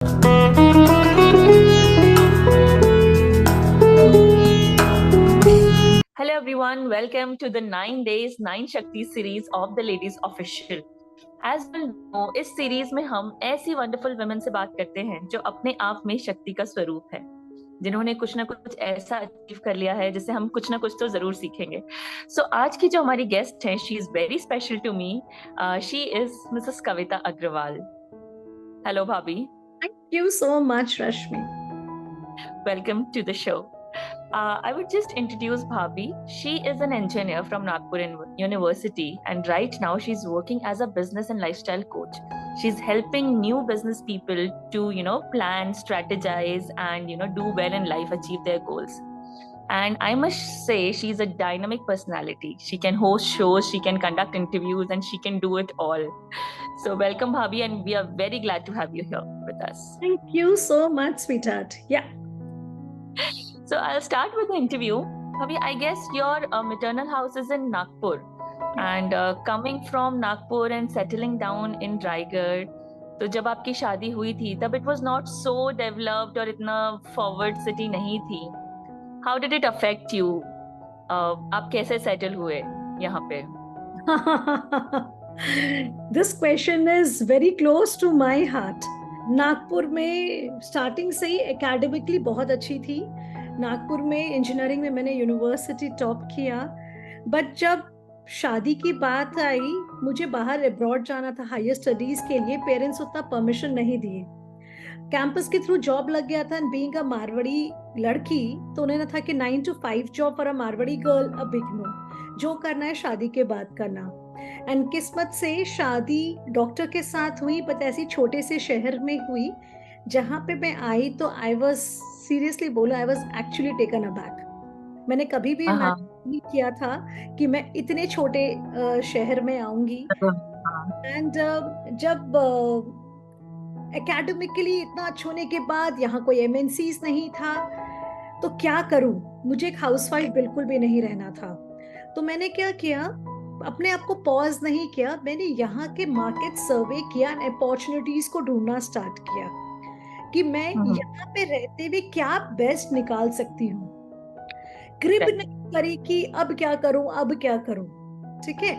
Hello everyone, welcome to the 9 days 9 Shakti series of the Ladies Official. As you know, इस series में हम ऐसी wonderful women से बात करते हैं जो अपने आप में शक्ति का स्वरूप है, जिन्होंने कुछ ना कुछ ऐसा अचीव कर लिया है जिससे हम कुछ ना कुछ तो जरूर सीखेंगे. आज की जो हमारी गेस्ट हैं, she is very special to me. She is Mrs Kavita Agarwal. Hello भाभी. Thank you so much, Rashmi. Welcome to the show. I would just introduce Bhabhi. She is an engineer from Nagpur University, and right now she's working as a business and lifestyle coach. She's helping new business people to, plan, strategize, and, do well in life, achieve their goals. And I must say, she's a dynamic personality. She can host shows, she can conduct interviews, and she can do it all. So welcome, Bhabhi, and we are very glad to have you here with us. Thank you so much, sweetheart. Yeah. So I'll start with the interview. Bhabhi, I guess your maternal house is in Nagpur. And coming from Nagpur and settling down in Raigad, तो जब आपकी शादी हुई थी तब it was not so developed और इतना forward city नहीं थी. How did it affect you? आप कैसे settle हुए यहाँ पे? This question is very close to my heart. Nagpur में स्टार्टिंग से ही एकेडमिकली बहुत अच्छी थी. नागपुर में इंजीनियरिंग में मैंने यूनिवर्सिटी टॉप किया. बट जब शादी की बात आई, मुझे बाहर अब्रॉड जाना था हायर स्टडीज के लिए. पेरेंट्स उतना परमिशन नहीं दिए. कैंपस के थ्रू जॉब लग गया था. एंड बीइंग अ मारवाड़ी लड़की, तो उन्हें था कि 9 to 5 job for a Marwari girl, a big no. जो करना है शादी के बाद करना. एंड किस्मत से शादी डॉक्टर के साथ हुई, बट ऐसी छोटे से शहर में हुई. जहाँ पे मैं आई तो आई वॉज सीरियसली बोला, I was actually taken aback. मैंने कभी भी नहीं किया था कि मैं इतने छोटे शहर में आऊंगी. एंड जब एकेडमिकली इतना अच्छा होने के बाद यहाँ कोई एमएनसीज नहीं था, तो क्या करूं. मुझे एक हाउसवाइफ बिल्कुल भी नहीं रहना था. तो मैंने क्या किया, अपने आप को पॉज नहीं किया. मैंने यहाँ के मार्केट सर्वे किया, अपॉर्चुनिटीज को ढूंढना स्टार्ट किया कि मैं यहाँ पे रहते हुए क्या बेस्ट निकाल सकती हूँ. ग्रिप नहीं करी कि अब क्या करूं अब क्या करूं. ठीक है.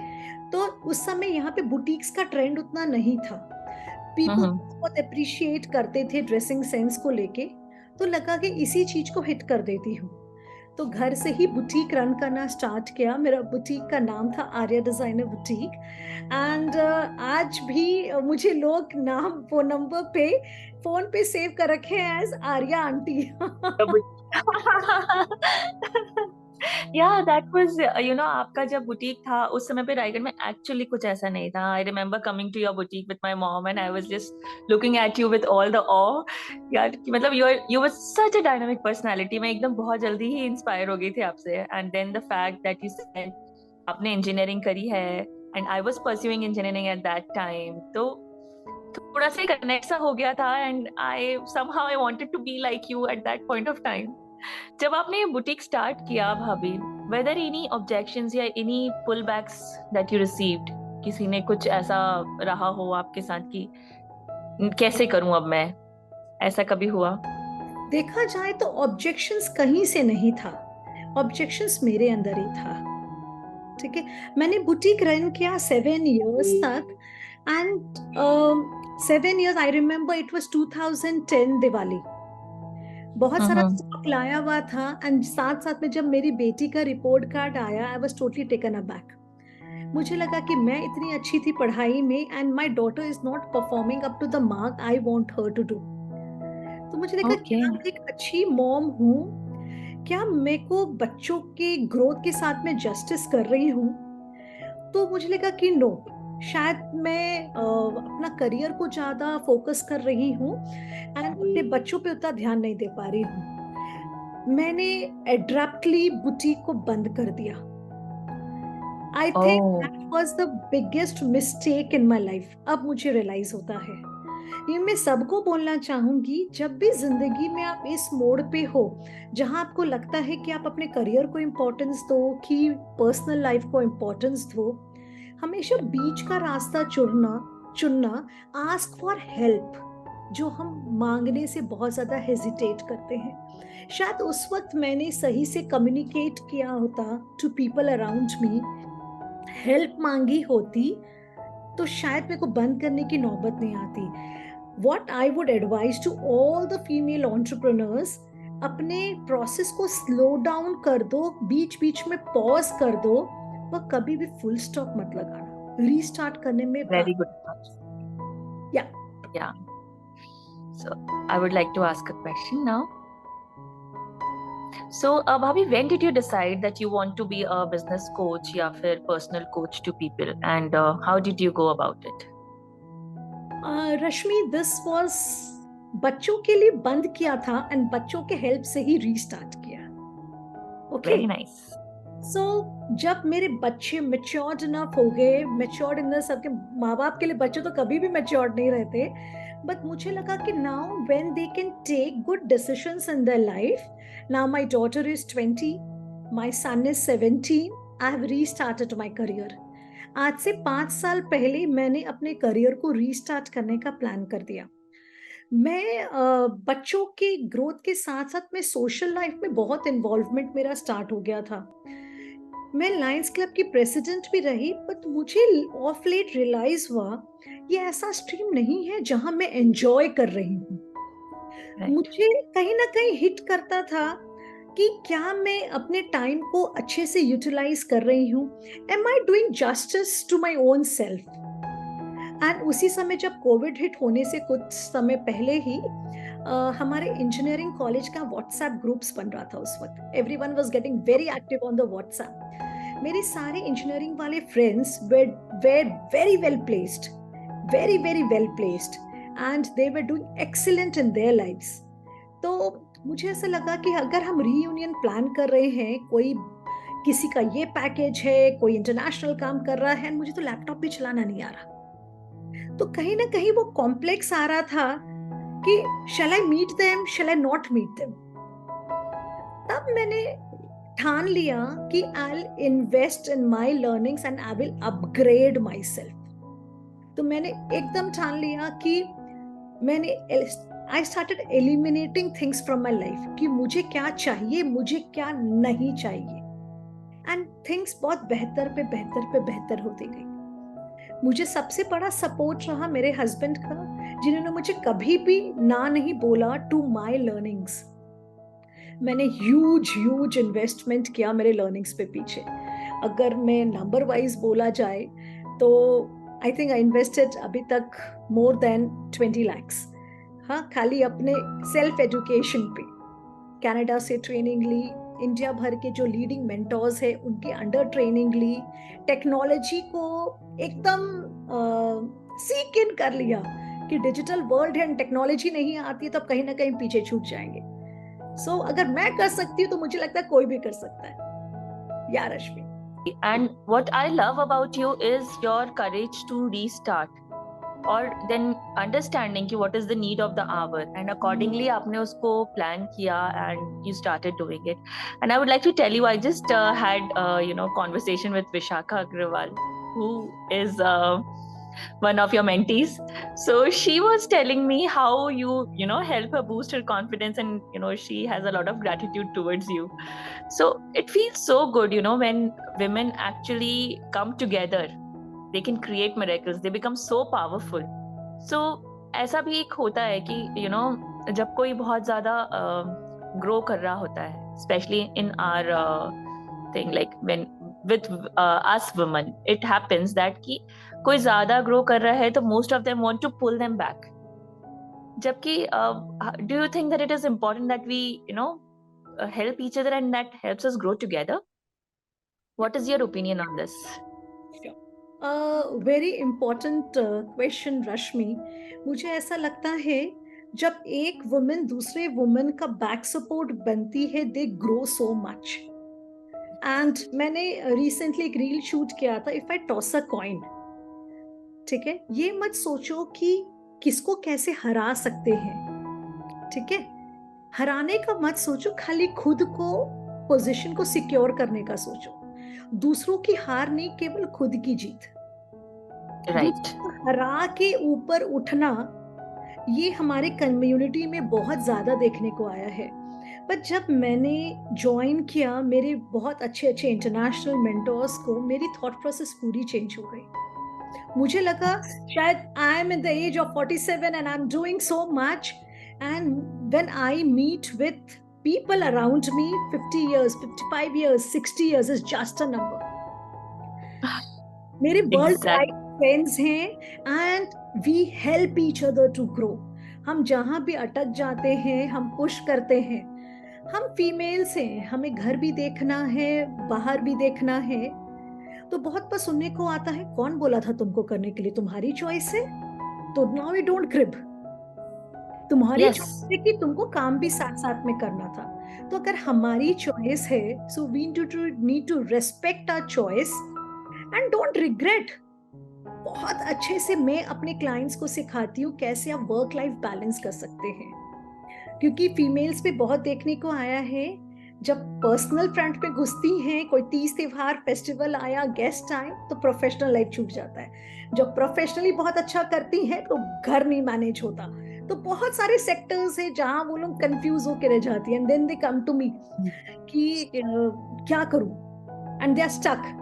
तो उस समय यहाँ पे बुटीक्स का ट्रेंड उतना नहीं था. पीपल बहुत अप्रिशिएट करते थे ड्रेसिंग सेंस को लेके. तो लगा कि इसी चीज को हिट कर देती हूँ. तो घर से ही बुटीक रन करना स्टार्ट किया. मेरा बुटीक का नाम था आर्या डिजाइनर बुटीक. एंड आज भी मुझे लोग नाम फोन पे सेव कर रखे हैं as Arya aunty. Yeah, that was, आपका जब बुटीक था उस समय पे रायगढ़ में एक्चुअली कुछ ऐसा नहीं था. I remember coming to your boutique with my mom and I was just looking at you with all the awe. यार मतलब you were such a dynamic personality. मैं एकदम बहुत जल्दी ही इंस्पायर हो गई थी आपसे. And then the fact that you said आपने इंजीनियरिंग करी है and I was pursuing engineering at that time. तो थोड़ा सा कनेक्ट सा हो गया था and somehow I wanted to be like you at that point of time. जब आपने ये बुटीक स्टार्ट किया भाभी, whether any objections या any pullbacks that you received? किसी ने कुछ ऐसा रहा हो आपके साथ कि कैसे करूं अब मैं, ऐसा कभी हुआ? देखा जाए तो ऑब्जेक्शंस कहीं से नहीं था. ऑब्जेक्शंस मेरे अंदर ही था. ठीक है. मैंने बुटीक रन किया 7 years तक. And 7 years I remember it was 2010 Diwali. बहुत सारा स्टॉक लाया हुआ था. एंड साथ साथ में जब मेरी बेटी का रिपोर्ट कार्ड आया, I was totally taken aback. मुझे लगा कि मैं इतनी अच्छी थी पढ़ाई में and my daughter is not performing up to the mark I want her to do. तो मुझे लगा कि मैं एक अच्छी मॉम हूँ, क्या मेरे को बच्चों के ग्रोथ के साथ में जस्टिस कर रही हूँ. तो मुझे लगा कि नो, शायद मैं अपना करियर को ज्यादा फोकस कर रही हूँ एंड अपने बच्चों पे उतना ध्यान नहीं दे पा रही हूँ. मैंने एड्रप्टली बुटीक को बंद कर दिया. I think that was the biggest mistake in my life. अब मुझे रियलाइज होता है. ये मैं सबको बोलना चाहूंगी, जब भी जिंदगी में आप इस मोड़ पे हो जहां आपको लगता है कि आप अपने करियर को इम्पोर्टेंस दो कि पर्सनल लाइफ को इम्पोर्टेंस दो, हमेशा बीच का रास्ता चुनना. Ask for help. जो हम मांगने से बहुत ज्यादा हेजिटेट करते हैं। शायद उस वक्त मैंने सही से कम्युनिकेट किया होता to people around me, help मांगी होती, तो शायद मेरे को बंद करने की नौबत नहीं आती। What I would advise to all the female entrepreneurs, अपने प्रोसेस को स्लो डाउन कर दो, बीच बीच में पॉज कर दो, पर कभी भी फुल स्टॉप मत लगाना, रीस्टार्ट करने में Very good. या Yeah. So I would like to ask a question now. So, Bhabhi, when did you decide that you want to be a business coach या फिर personal coach to people, and how did you go about it? Rashmi, this was बच्चों के लिए बंद किया था and बच्चों के हेल्प से ही रीस्टार्ट किया। Okay, Very nice. सो जब मेरे बच्चे मेच्योर्ड इनफ हो गए, मेच्योर्ड इन द, सबके माँ बाप के लिए बच्चे तो कभी भी मेच्योर्ड नहीं रहते, बट मुझे लगा कि now when they can take good decisions in their life, now my daughter is 20, my son is 17, I have restarted my career. आज से 5 साल पहले मैंने अपने करियर को रीस्टार्ट करने का प्लान कर दिया। मैं बच्चों के ग्रोथ के साथ साथ मैं सोशल लाइफ में बहुत इन्वॉल्वमेंट मेरा स्टार्ट हो गया था। मैं लायंस क्लब की प्रेसिडेंट भी रही, बट मुझे ऑफ लेट रियलाइज हुआ ये ऐसा स्ट्रीम नहीं है जहां मैं एंजॉय कर रही हूँ। Right. मुझे कहीं ना कहीं हिट करता था कि क्या मैं अपने टाइम को अच्छे से यूटिलाइज कर रही हूँ, am I doing justice to my own self. And उसी समय जब कोविड हिट होने से कुछ समय पहले ही हमारे इंजीनियरिंग कॉलेज का व्हाट्सएप ग्रुप्स बन रहा था। उस वक्त everyone was getting very active on the WhatsApp. मेरे सारे इंजीनियरिंग वाले friends were very well placed, very well placed, and they were doing excellent in their lives. तो मुझे ऐसा लगा कि अगर हम रीयूनियन प्लान कर रहे हैं, कोई किसी का ये पैकेज है, कोई इंटरनेशनल काम कर रहा है, मुझे तो लैपटॉप भी चलाना नहीं आ रहा, तो कहीं ना कहीं वो कॉम्प्लेक्स आ रहा था कि shall I meet them, shall I not meet them. तब मैंने ठान लिया कि I will invest in my learnings and I will upgrade myself. तो मैंने एकदम ठान लिया कि मैंने I started eliminating things from my life कि मुझे क्या चाहिए, मुझे क्या नहीं चाहिए, एंड थिंग्स बहुत बेहतर होती गई। मुझे सबसे बड़ा सपोर्ट रहा मेरे हस्बैंड का, जिन्होंने मुझे कभी भी ना नहीं बोला टू माय लर्निंग्स। मैंने ह्यूज इन्वेस्टमेंट किया मेरे लर्निंग्स पे पीछे। अगर मैं नंबर वाइज बोला जाए तो आई थिंक आई इन्वेस्टेड अभी तक मोर देन 20 lakhs, हाँ, खाली अपने सेल्फ एजुकेशन पे। कनाडा से ट्रेनिंग ली, इंडिया भर के जो लीडिंग मेंटोर्स है उनके अंडर ट्रेनिंग ली, टेक्नोलॉजी को एकदम सीक इन कर लिया कि डिजिटल वर्ल्ड है, टेक्नोलॉजी नहीं आती है तो कहीं ना कहीं पीछे छूट जाएंगे। सो अगर मैं कर सकती हूँ तो मुझे लगता है कोई भी कर सकता है। या रश्मि, And what I love about you is your courage to restart, or then understanding कि what is the need of the hour, and accordingly आपने उसको plan किया and you started doing it. And I would like to tell you, I just had conversation with Vishakha Agrawal, who is one of your mentees. So she was telling me how you help her boost her confidence, and she has a lot of gratitude towards you. So it feels so good, when women actually come together, they can create miracles, they become so powerful. So ऐसा भी एक होता है कि जब कोई बहुत ज्यादा ग्रो कर रहा होता है, especially in our thing, like when with us women, it happens that कि कोई ज्यादा ग्रो कर रहा है तो most of them want to pull them back. जबकि do you think that it is important that we help each other and that helps us grow together? What is your opinion on this? Very important question Rashmi. मुझे ऐसा लगता है जब एक women दूसरे women का back support बनती है, they grow so much. And मैंने रिसेंटली एक रील शूट किया था, if I toss a coin, ठीक है, ये मत सोचो कि किसको कैसे हरा सकते हैं, ठीक है, हराने का मत सोचो, खाली खुद को पोजीशन को सिक्योर करने का सोचो। दूसरों की हार नहीं, केवल खुद की जीत। Right. हरा के ऊपर उठना ये हमारे कम्युनिटी में बहुत ज़्यादा देखने को आया है। पर जब मैंने जॉइन किया मेरे बहुत अच्छे-अच्छे इंटरनेशनल मेंटोर्स को, मेरी थॉट प्रोसेस पूरी चेंज हो गई। मुझे लगा शायद I am in the age of 47 and I am doing so much, and when I meet with people around me, 50 years, 55 years, 60 years is just a number. मेरे world wide Exactly. Friends हैं and we help each other to grow. हम जहाँ भी अटक जाते हैं हम push करते हैं। हम फीमेल्स हैं, हमें घर भी देखना है, बाहर भी देखना है। तो बहुत बार सुनने को आता है, कौन बोला था तुमको करने के लिए, तुम्हारी चॉइस है, तो नाउ वी डोंट क्रिब, तुम्हारी Yes. चॉइस है कि तुमको काम भी साथ साथ में करना था। तो अगर हमारी चॉइस है, so we need to respect our choice and don't regret. बहुत अच्छे से मैं अपने क्लाइंट्स को सिखाती हूँ कैसे आप वर्क लाइफ बैलेंस कर सकते हैं, क्योंकि फीमेल्स पे बहुत देखने को आया है, जब पर्सनल फ्रंट पे घुसती हैं, कोई तीज त्योहार फेस्टिवल आया, गेस्ट आए, तो प्रोफेशनल लाइफ छूट जाता है। जब प्रोफेशनली बहुत अच्छा करती हैं तो घर नहीं मैनेज होता। तो बहुत सारे सेक्टर्स हैं जहां वो लोग कंफ्यूज होकर रह जाती हैं, and then they come to me कि क्या करूं, एंड दे आर स्टक।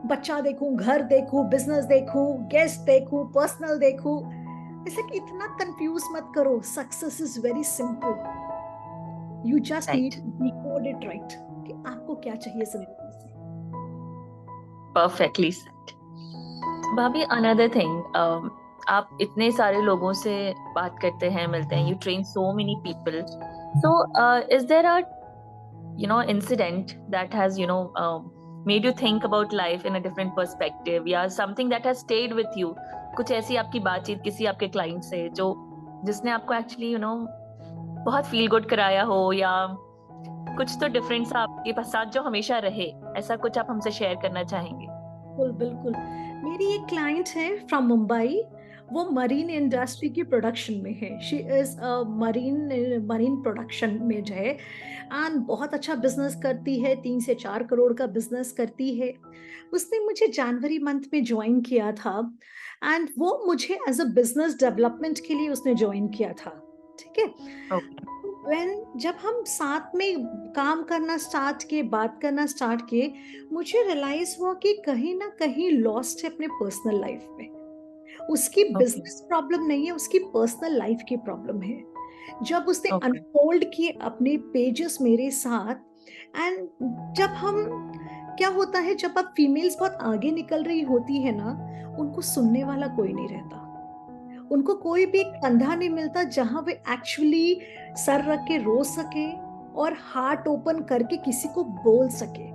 बच्चा देखूं, घर देखूं, बिजनेस देखूं, गेस्ट देखूं, पर्सनल देखूं। इसलिए कि इतना कंफ्यूज मत करो, success is very simple. You just need Right. To decode it right कि आपको क्या चाहिए जिंदगी से। Perfectly said. भाभी, another thing, आप इतने सारे लोगों से बात करते हैं, मिलते हैं, you train so many people. So, is there a incident that has made you think about life in a different perspective, या something that has stayed with you? कुछ ऐसी आपकी बातचीत किसी आपके क्लाइंट से जो जिसने आपको एक्चुअली बहुत फील गुड कराया हो, या कुछ तो डिफरेंट सा आपके साथ जो हमेशा रहे, ऐसा कुछ आप हमसे शेयर करना चाहेंगे? बिल्कुल बिल्कुल। मेरी एक क्लाइंट है फ्रॉम मुंबई, वो मरीन इंडस्ट्री की प्रोडक्शन में है। शी इज मरीन प्रोडक्शन में जो है, एंड बहुत अच्छा बिजनेस करती है, 3 से 4 करोड़ का बिजनेस करती है। उसने मुझे जनवरी मंथ में ज्वाइन किया था, एंड वो मुझे एज अ बिजनेस डेवलपमेंट के लिए उसने ज्वाइन किया था। ठीक है। Okay. जब हम साथ में काम करना स्टार्ट किए, बात करना स्टार्ट किए, मुझे रियलाइज हुआ कि कहीं ना कहीं लॉस्ट है अपने पर्सनल लाइफ में। उसकी Okay. बिजनेस प्रॉब्लम नहीं है, उसकी पर्सनल लाइफ की प्रॉब्लम है। जब उसने Okay. अनफोल्ड किए अपने पेजेस मेरे साथ, एंड जब हम, क्या होता है जब आप फीमेल्स बहुत आगे निकल रही होती है ना, उनको सुनने वाला कोई नहीं रहता, उनको कोई भी कंधा नहीं मिलता जहां वे एक्चुअली सर रख के रो सके और हार्ट ओपन करके किसी को बोल सके।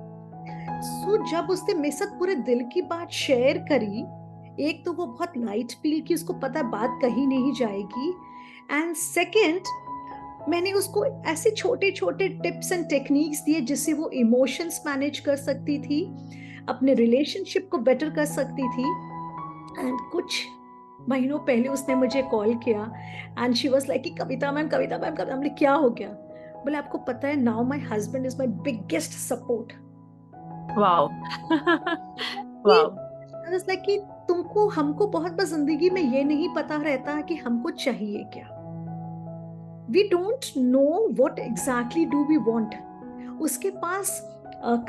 सो जब उसने मेरे साथ पूरे दिल की बात शेयर करी, एक तो वो बहुत लाइट फील की, उसको पता है बात कहीं नहीं जाएगी, एंड सेकंड मैंने उसको ऐसे छोटे छोटे टिप्स एंड टेक्निक्स दिए जिससे वो इमोशंस मैनेज कर सकती थी, अपने रिलेशनशिप को बेटर कर सकती थी। एंड कुछ महीनों पहले उसने मुझे कॉल किया, एंड शी वाज लाइक कि कविता मैम, कविता मैम, कविता। हमने क्या हो गया? बोले आपको पता है, now my husband is my biggest support. Wow. कि Wow. लाइक कि तुमको, हमको बहुत बार जिंदगी में ये नहीं पता रहता कि हमको चाहिए क्या। We don't know what exactly do we want. उसके पास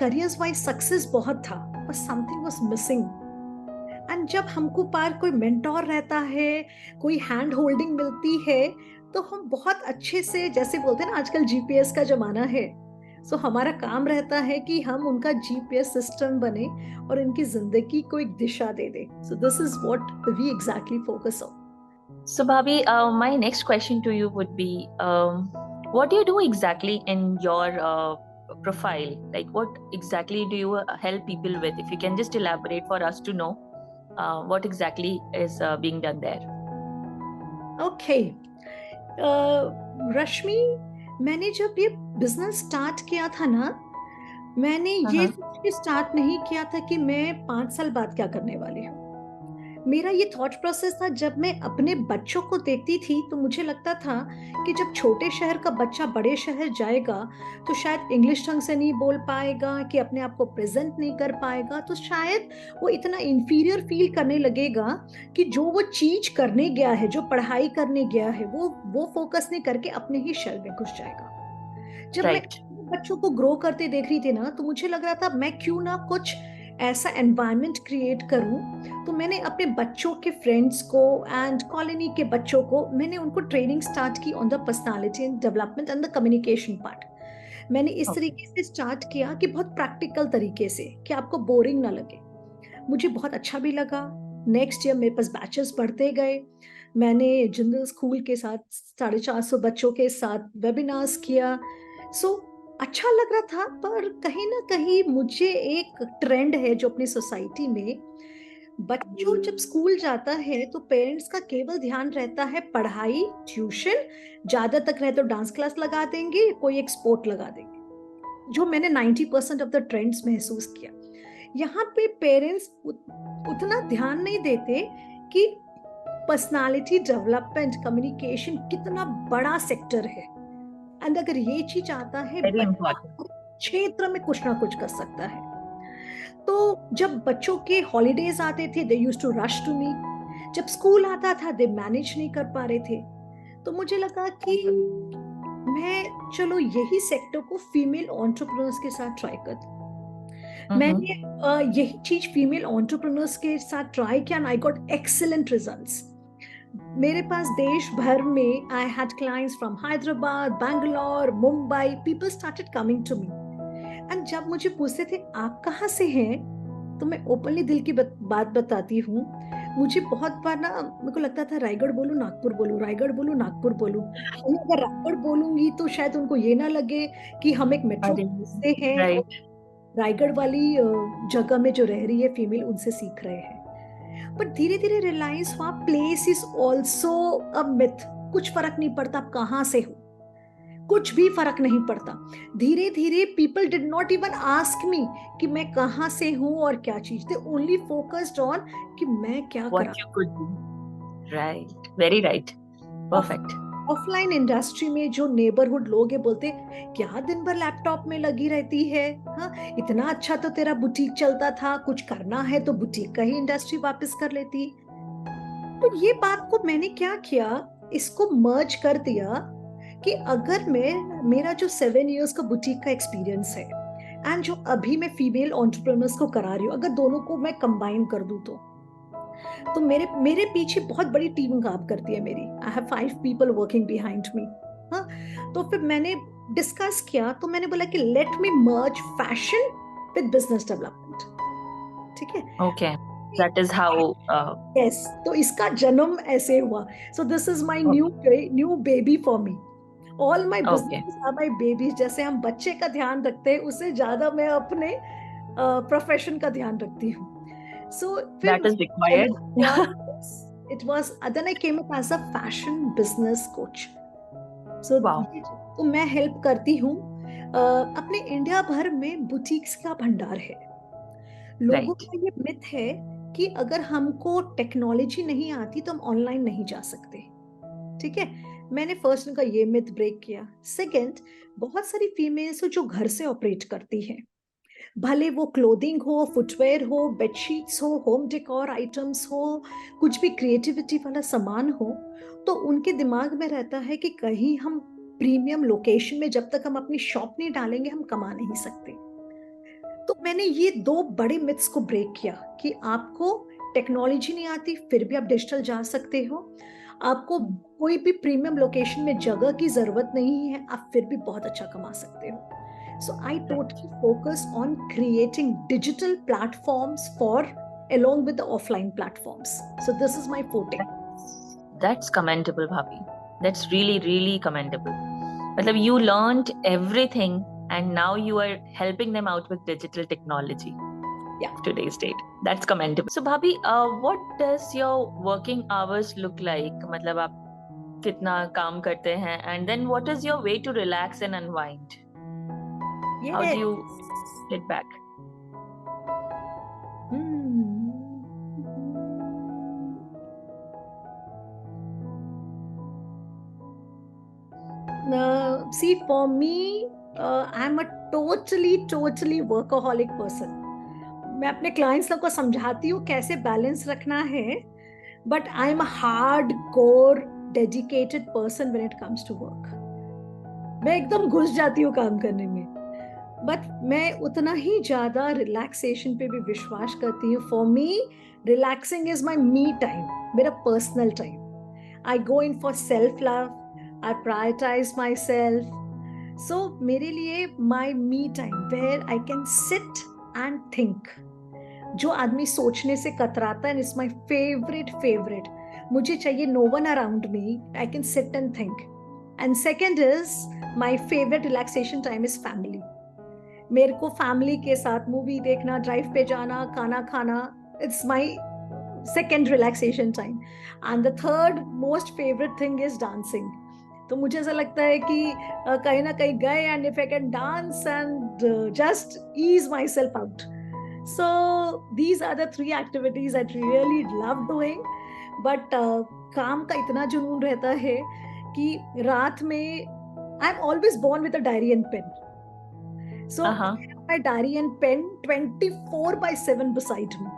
करियर्स वाइज सक्सेस बहुत था, पर समथिंग वाज मिसिंग। एंड जब हमको पार कोई मेंटोर रहता है, कोई हैंड होल्डिंग मिलती है, तो हम बहुत अच्छे से, जैसे बोलते हैं ना आजकल जीपीएस का जमाना है, सो हमारा काम रहता है कि हम उनका जीपीएस सिस्टम बने और इनकी जिंदगी को एक दिशा दे दे। So this is what we exactly focus on. So, Bhabhi, my next question to you would be, what do you do exactly in your profile? Like, what exactly do you help people with? If you can just elaborate for us to know what exactly is being done there. Okay Rashmi, मैंने जब ये business start किया था ना, मैंने ये Uh-huh. सोच के स्टार्ट नहीं किया था कि मैं 5 साल बाद क्या करने वाली हूँ। मेरा ये थॉट प्रोसेस था, जब मैं अपने बच्चों को देखती थी तो मुझे लगता था कि जब छोटे शहर का बच्चा बड़े शहर जाएगा तो शायद इंग्लिश ढंग से नहीं बोल पाएगा, कि अपने आप को प्रेजेंट नहीं कर पाएगा, तो शायद वो इतना इंफीरियर फील करने लगेगा कि जो वो चीज करने गया है, जो पढ़ाई करने गया है, वो फोकस नहीं करके अपने ही शेल में घुस जाएगा। जब मैं राइट। बच्चों को ग्रो करते देख रही थी ना, तो मुझे लग रहा था मैं क्यों ना कुछ ऐसा एनवायरनमेंट क्रिएट करूं। तो मैंने अपने बच्चों के फ्रेंड्स को एंड कॉलोनी के बच्चों को, मैंने उनको ट्रेनिंग स्टार्ट की on the personality development and the communication part. मैंने इस ओके। तरीके से स्टार्ट किया कि बहुत प्रैक्टिकल तरीके से, कि आपको बोरिंग ना लगे। मुझे बहुत अच्छा भी लगा। नेक्स्ट ईयर मेरे पास बैचेस बढ़ते गए। मैंने जिंदल स्कूल के साथ 450 बच्चों के साथ वेबिनार्स किया। सो अच्छा लग रहा था, पर कहीं ना कहीं मुझे एक ट्रेंड है जो अपनी सोसाइटी में, बच्चों जब स्कूल जाता है तो पेरेंट्स का केवल ध्यान रहता है पढ़ाई, ट्यूशन, ज्यादा तक रहे तो डांस क्लास लगा देंगे, कोई एक स्पोर्ट लगा देंगे, जो मैंने 90% ऑफ द ट्रेंड्स महसूस किया। यहाँ पे पेरेंट्स उतना ध्यान नहीं देते कि पर्सनालिटी डेवलपमेंट, कम्युनिकेशन कितना बड़ा सेक्टर है। एंड अगर ये चीज आता है, वेरी बच्चा इंपॉर्टेंट। हर क्षेत्र में कुछ ना कुछ कर सकता है। तो जब बच्चों के हॉलीडेज आते थे, they used to rush to me. जब स्कूल आता था, दे मैनेज नहीं कर पा रहे थे। तो मुझे लगा कि मैं चलो यही सेक्टर को फीमेल एंटरप्रेन्योर्स के साथ ट्राई करती। मैंने यही चीज फीमेल एंटरप्रेन्योर्स के साथ ट्राई किया and I got excellent results. मेरे पास देश भर में I had clients from Hyderabad, Bangalore, Mumbai. People started coming to me and जब मुझे पूछते थे आप कहाँ से हैं, तो मैं ओपनली दिल की बात बताती हूँ। मुझे बहुत बार ना, मेरे को लगता था रायगढ़ बोलूं नागपुर बोलूं, रायगढ़ बोलूं नागपुर बोलूं। कहीं अगर रायगढ़ बोलूंगी तो शायद उनको ये ना लगे कि हम एक मेट्रो अरे से हैं और राइट। रायगढ़ वाली जगह में जो रह रही है फीमेल, उनसे सीख रहे हैं। पर धीरे धीरे रियलाइज हुआ, place is also a myth. कुछ फर्क नहीं पड़ता आप कहाँ से हो, कुछ भी फर्क नहीं पड़ता। धीरे धीरे people did not even ask me कि मैं कहाँ से हूँ और क्या चीज, दे ओनली फोकस्ड ऑन कि मैं क्या व्हाट करा। You could do. Right, very right. Perfect. Offline industry में जो नेबरहुड लोग है, बोलते क्या दिन भर लैपटॉप में लगी रहती है, हाँ इतना अच्छा तो तेरा बुटीक चलता था, कुछ करना है तो बुटीक का ही इंडस्ट्री वापस कर लेती। तो ये बात को मैंने क्या किया, इसको मर्ज कर दिया कि अगर मैं, मेरा जो 7 इयर्स का बुटीक का एक्सपीरियंस है एंड जो अभी मैं फीमेल एंटरप्रेन्योर्स को करा रही हूँ, अगर दोनों को मैं कंबाइन कर दूं तो मेरे मेरे पीछे बहुत बड़ी टीम काम करती है मेरी। I have 5 people working behind me. हाँ, तो फिर मैंने डिस्कस किया, तो मैंने बोला कि let me merge fashion with business development. ठीक है, okay, that is how. Yes, तो इसका जन्म ऐसे हुआ। So this is my new baby for me. All my okay, business are my babies. जैसे हम बच्चे का ध्यान रखते हैं, उससे ज्यादा मैं अपने प्रोफेशन का ध्यान रखती हूँ। सो फिर that is required. it was, then I came up as a fashion business coach. So wow. तो मैं हेल्प करती हूँ। अपने इंडिया भर में बुटीक्स का भंडार है। लोगों राइट। का ये मिथ है कि अगर हमको टेक्नोलॉजी नहीं आती तो हम ऑनलाइन नहीं जा सकते। ठीक है, मैंने फर्स्ट उनका ये मिथ ब्रेक किया। सेकंड, बहुत सारी फीमेल्स जो घर से ऑपरेट करती हैं, भले वो क्लोथिंग हो, फुटवेयर हो, बेडशीट्स हो, होम डेकोर आइटम्स हो, कुछ भी क्रिएटिविटी वाला सामान हो, तो उनके दिमाग में रहता है कि कहीं हम प्रीमियम लोकेशन में जब तक हम अपनी शॉप नहीं डालेंगे हम कमा नहीं सकते। तो मैंने ये 2 बड़े मिथ्स को ब्रेक किया कि आपको टेक्नोलॉजी नहीं आती फिर भी आप डिजिटल जा सकते हो, आपको कोई भी प्रीमियम लोकेशन में जगह की जरूरत नहीं है, आप फिर भी बहुत अच्छा कमा सकते हो। So I totally focus on creating digital platforms for, along with the offline platforms. So this is my forte. That's commendable, Bhabhi. That's really, really commendable. मतलब you learned everything and now you are helping them out with digital technology. Yeah. Today's date. That's commendable. So Bhabhi, what does your working hours look like? मतलब आप कितना काम करते हैं and then what is your way to relax and unwind? How do Yes. you get back? See, for me, I'm a totally workaholic person. मैं अपने clients लोग को समझाती हूँ कैसे बैलेंस रखना है, but I'm a hardcore dedicated person when it comes to work. मैं एकदम घुस जाती हूँ काम करने में, बट मैं उतना ही ज्यादा रिलैक्सेशन पे भी विश्वास करती हूँ. For me relaxing is my me time, मेरा personal time. I go in for self love, I prioritize myself. So मेरे लिए my me time where I can sit and think. जो आदमी सोचने से कतराता है, इट्स माई फेवरेट. मुझे चाहिए no one around me, I can sit and think. And second is my favourite relaxation time is family. मेरे को फैमिली के साथ मूवी देखना, ड्राइव पे जाना, खाना खाना, it's my second relaxation time. And the third most favourite thing is dancing. तो मुझे ऐसा लगता है कि कहीं ना कहीं गए and if I can dance and just ease my self out. So these are the 3 activities I really love doing. But काम का इतना जुनून रहता है कि रात में I am always born with a diary and pen. So I have my diary and pen 24/7 beside me.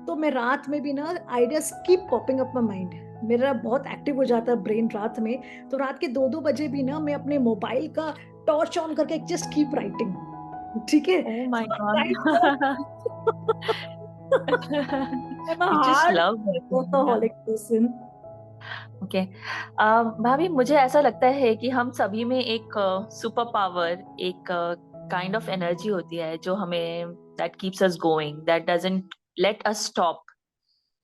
तो मैं रात में भी ना ideas keep popping up my mind. मेरा बहुत एक्टिव हो जाता है ब्रेन रात में. तो रात के 2-2 बजे भी ना मैं अपने मोबाइल का टॉर्च ऑन करके जस्ट कीप राइटिंग. ठीक है? Oh my God. I'm a You just hard love workaholic person. Okay. भाभी, मुझे ऐसा लगता है कि हम सभी में एक सुपर पावर, एक काइंड ऑफ एनर्जी होती है जो हमें that keeps us going, that doesn't let us stop.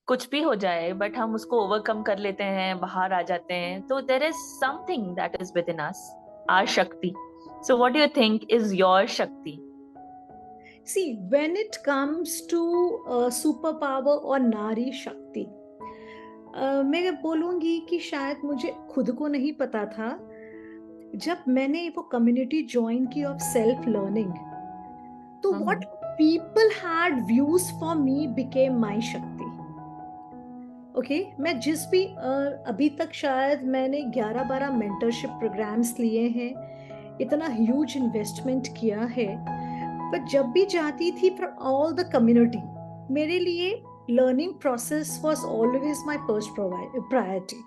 कुछ भी हो जाए बट हम उसको ओवरकम कर लेते हैं, बाहर आ जाते हैं. तो there is something that is within us, our shakti. So what do you think is your shakti? See, when it comes to superpower और नारी शक्ति, मैं बोलूंगी कि शायद मुझे खुद को नहीं पता था. जब मैंने वो कम्युनिटी ज्वाइन की ऑफ सेल्फ लर्निंग, तो what people had views for me became my शक्ति. ओके, मैं जिस भी अभी तक शायद मैंने 11-12 मेंटरशिप प्रोग्राम्स लिए हैं, इतना ह्यूज इन्वेस्टमेंट किया है, पर जब भी जाती थी फॉर ऑल द कम्युनिटी, मेरे लिए learning process was always my first priority.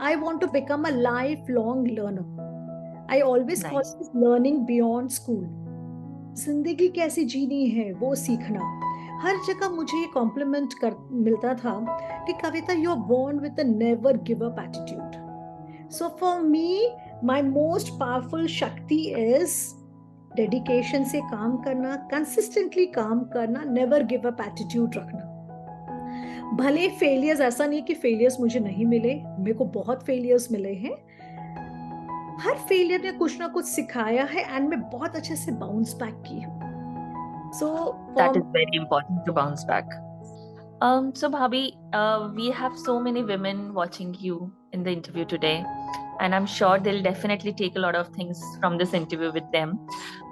I want to become a lifelong learner. I always call this learning beyond school. जिंदगी कैसे जीनी है वो सीखना. हर जगह मुझे ये कॉम्प्लीमेंट मिलता था कि Kavita, you are born with a never give up attitude. So for me my most powerful shakti is dedication से काम करना, कंसिस्टेंटली काम करना, नेवर गिव अप एटीट्यूड रखना. भले फेलियर्स, ऐसा नहीं कि फेलियर्स मुझे नहीं मिले, मेरे को बहुत फेलियर्स मिले हैं. हर फेलियर ने कुछ ना कुछ सिखाया है एंड मैं बहुत अच्छे से बाउंस बैक की हूँ. So that is very important to bounce back. So Bhabhi, we have so many women watching you in the interview today, and I'm sure they'll definitely take a lot of things from this interview with them.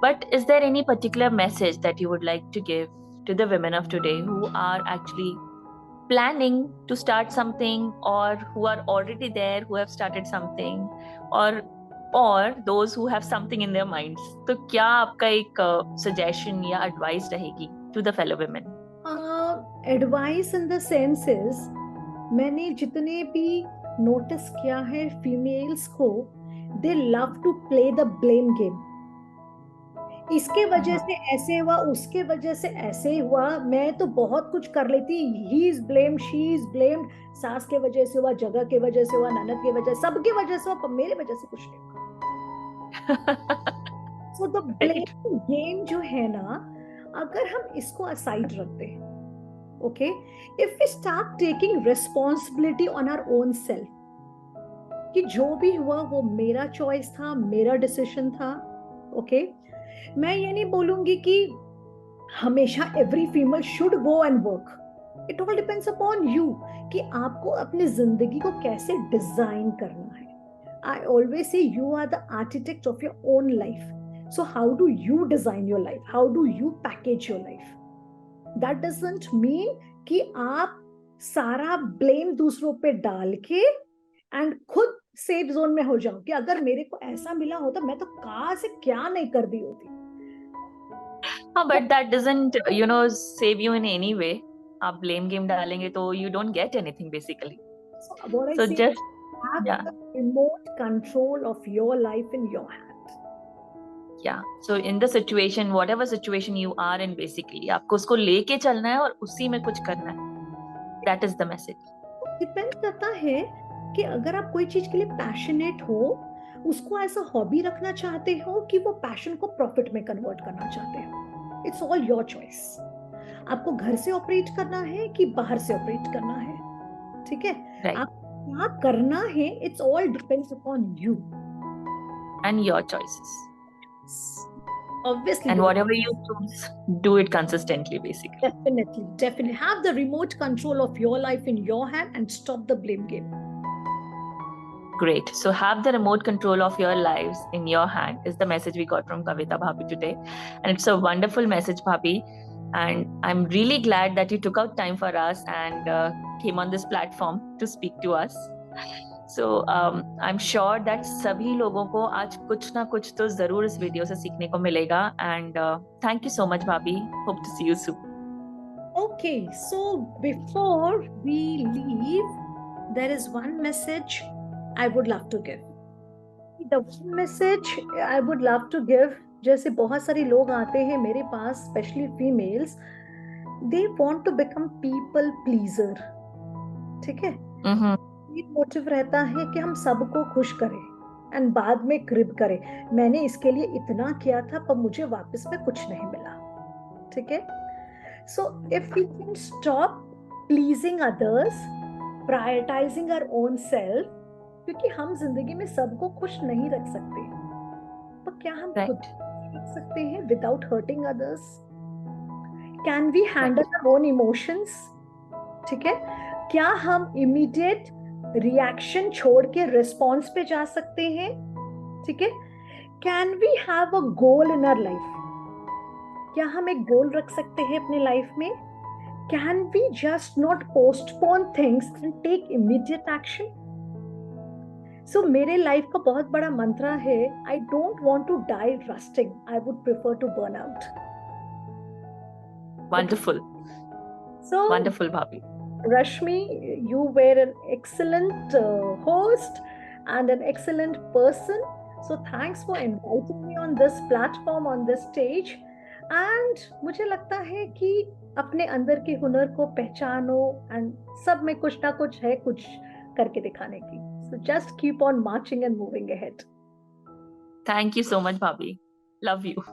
But is there any particular message that you would like to give to the women of today who are actually planning to start something, or who are already there, who have started something, or those who have something in their minds? तो क्या आपका एक suggestion या advice रहेगी to the fellow women? Advice in the sense is, मैंने जितने भी notice किया है फीमेल्स को, they love to play the blame game. इसके वजह से ऐसे हुआ, उसके वजह से ऐसे हुआ, मैं तो बहुत कुछ कर लेती, he is blame, she is blamed, सास के वजह से हुआ, जगह के वजह से हुआ, ननद के वजह, सबके वजह से हुआ, पर मेरे वजह से कुछ नहीं हुआ. सो द ब्लेम गेम जो है ना, अगर हम इसको असाइड रखते हैं, okay, if we start taking responsibility on our own self, कि जो भी हुआ वो मेरा चॉइस था, मेरा डिसीजन था. ओके, मैं ये नहीं बोलूंगी कि हमेशा every female should go and work. It all depends upon you कि आपको अपनी जिंदगी को कैसे डिजाइन करना है. I always say you are the architect of your own life. So how do you design your life? How do you package your life? That doesn't mean कि आप सारा blame दूसरों पे डाल के and खुद सेफ जोन में हो जाओ कि अगर मेरे को ऐसा मिला होता मैं तो कहाँ से क्या नहीं कर दी होती. हाँ, but that doesn't, save you in any way. आप blame game डालेंगे तो you don't get anything basically. So what I So say, just, have yeah, the remote control of your life in your hand. yeah. So in the situation, whatever situation you are in, basically, आपको उसको लेके चलना है और उसी में कुछ करना है. That is the message. Depend करता है कि अगर आप कोई चीज के लिए पैशनेट हो, उसको ऐसा हॉबी रखना चाहते हो कि वो पैशन को प्रॉफिट में कन्वर्ट करना चाहते हो. It's all your choice. आपको घर से ऑपरेट करना है कि बाहर से ऑपरेट करना है, ठीक है. Right. आप क्या करना है, it's all depends upon you. And your choices. Obviously, And whatever you choose, do it consistently, basically. definitely have the remote control of your life in your hand and stop the blame game. Great. So have the remote control of your lives in your hand is the message we got from Kavita Bhabi today. And it's a wonderful message, Bhabi. And I'm really glad that you took out time for us and came on this platform to speak to us. So I'm sure that सभी लोगों को आज कुछ ना कुछ तो जरूर इस वीडियो से सीखने को मिलेगा. And thank you so much, Bhabi. Hope to see you soon. Okay, so before we leave, there is one message I would love to give. The one message I would love to give, जैसे बहुत सारे लोग आते हैं मेरे पास, especially females, they want to become people pleaser. ठीक है. ये मोटिव रहता है कि हम सबको खुश करें एंड बाद में क्रिब करें, मैंने इसके लिए इतना किया था पर मुझे वापस में कुछ नहीं मिला. ठीक है. So if we can stop pleasing others, prioritising our own self, क्योंकि हम जिंदगी में सबको खुश नहीं रख सकते, पर क्या हम खुद रख सकते हैं without hurting others? Can we handle our own emotions? ठीक है. क्या हम इमीडिएट रिएक्शन छोड़ के रिस्पॉन्स पे जा सकते हैं? ठीक है. Can we have a goal in our life? क्या हम एक गोल रख सकते हैं अपने लाइफ में? Can we just not postpone things and take immediate action? So मेरे लाइफ का बहुत बड़ा मंत्र है, I don't want to die rusting, I would prefer to burn out. Wonderful. So wonderful, Bhabi. Rashmi, you were an excellent host and an excellent person. So thanks for inviting me on this platform, on this stage. And मुझे लगता है कि अपने अंदर के हुनर को पहचानो and सब में कुछ ना कुछ है, कुछ करके दिखाने की. So just keep on marching and moving ahead. Thank you so much, Bhabi. Love you.